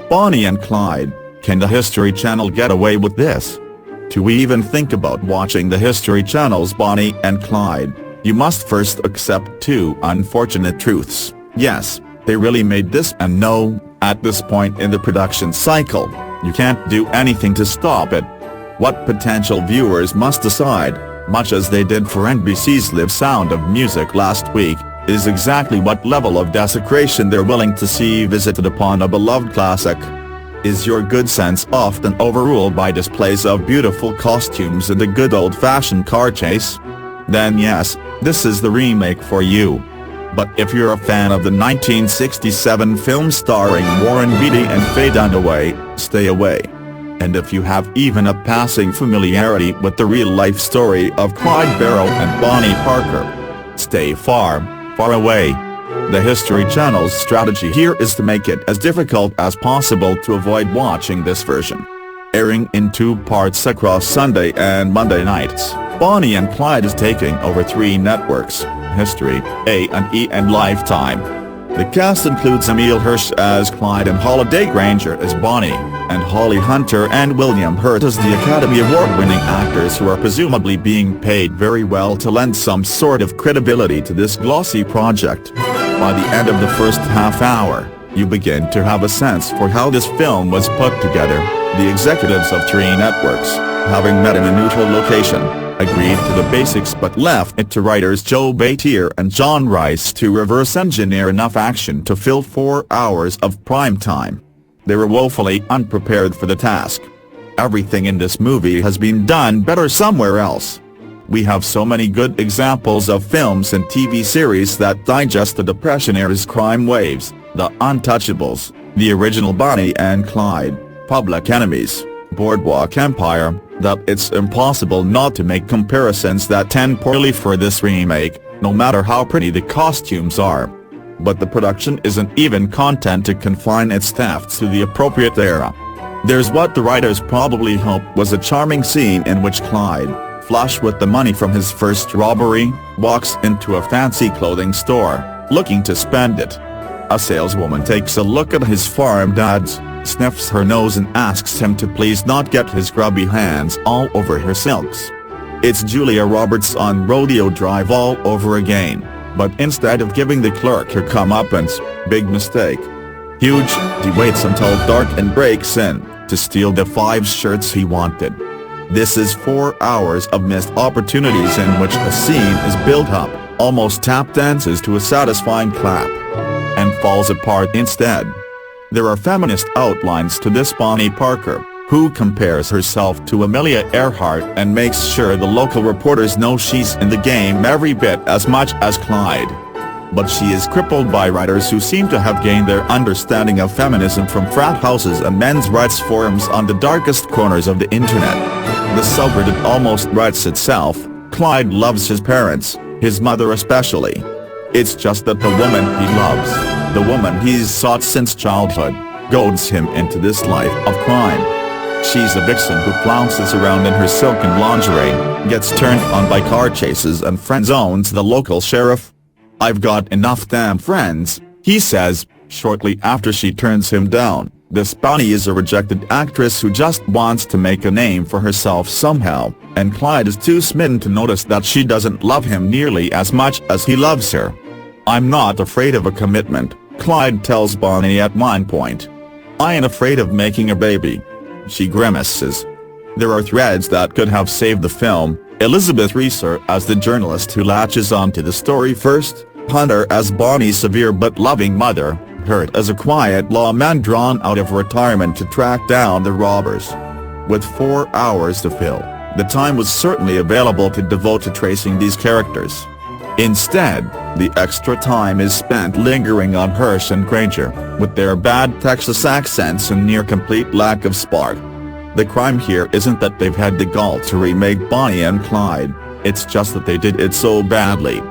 Bonnie and Clyde, can the History Channel get away with this? To even think about watching the History Channel's Bonnie and Clyde, you must first accept two unfortunate truths. Yes, they really made this, and no, at this point in the production cycle, you can't do anything to stop it. What potential viewers must decide, much as they did for NBC's Live Sound of Music last week, is exactly what level of desecration they're willing to see visited upon a beloved classic. Is your good sense often overruled by displays of beautiful costumes and a good old-fashioned car chase? Then yes, this is the remake for you. But if you're a fan of the 1967 film starring Warren Beatty and Faye Dunaway, stay away. And if you have even a passing familiarity with the real-life story of Clyde, Barrow and Bonnie Parker, stay far, far away. The History Channel's strategy here is to make it as difficult as possible to avoid watching this version. Airing in 2 parts across Sunday and Monday nights, Bonnie and Clyde is taking over 3 networks: History, A&E and Lifetime. The cast includes Emile Hirsch as Clyde and Holliday Granger as Bonnie, and Holly Hunter and William Hurt as the Academy Award-winning actors who are presumably being paid very well to lend some sort of credibility to this glossy project. By the end of the first half hour, you begin to have a sense for how this film was put together. The executives of 3 networks, having met in a neutral location, agreed to the basics but left it to writers Joe Beatty and John Rice to reverse-engineer enough action to fill 4 hours of prime time. They were woefully unprepared for the task. Everything in this movie has been done better somewhere else. We have so many good examples of films and TV series that digest the Depression-era's crime waves: The Untouchables, the original Bonnie and Clyde, Public Enemies, Boardwalk Empire, that it's impossible not to make comparisons that tend poorly for this remake, no matter how pretty the costumes are. But the production isn't even content to confine its thefts to the appropriate era. There's what the writers probably hoped was a charming scene in which Clyde, flush with the money from his first robbery, walks into a fancy clothing store, looking to spend it. A saleswoman takes a look at his farm duds, sniffs her nose and asks him to please not get his grubby hands all over her silks. It's Julia Roberts on Rodeo Drive all over again, but instead of giving the clerk her comeuppance, big mistake. Huge, he waits until dark and breaks in, to steal the 5 shirts he wanted. This is 4 hours of missed opportunities in which a scene is built up, almost tap dances to a satisfying clap, and falls apart instead. There are feminist outlines to this Bonnie Parker, who compares herself to Amelia Earhart and makes sure the local reporters know she's in the game every bit as much as Clyde. But she is crippled by writers who seem to have gained their understanding of feminism from frat houses and men's rights forums on the darkest corners of the internet. The subreddit almost writes itself: Clyde loves his parents, his mother especially. It's just that the woman he loves, the woman he's sought since childhood, goads him into this life of crime. She's a vixen who flounces around in her silken lingerie, gets turned on by car chases and friend-zones the local sheriff. "I've got enough damn friends," he says, shortly after she turns him down. This Bonnie is a rejected actress who just wants to make a name for herself somehow, and Clyde is too smitten to notice that she doesn't love him nearly as much as he loves her. "I'm not afraid of a commitment," Clyde tells Bonnie at one point. "I ain't afraid of making a baby." She grimaces. There are threads that could have saved the film: Elizabeth Reeser as the journalist who latches onto the story first, Hunter as Bonnie's severe but loving mother, Hurt as a quiet lawman drawn out of retirement to track down the robbers. With 4 hours to fill, the time was certainly available to devote to tracing these characters. Instead, the extra time is spent lingering on Hirsch and Granger, with their bad Texas accents and near-complete lack of spark. The crime here isn't that they've had the gall to remake Bonnie and Clyde, it's just that they did it so badly.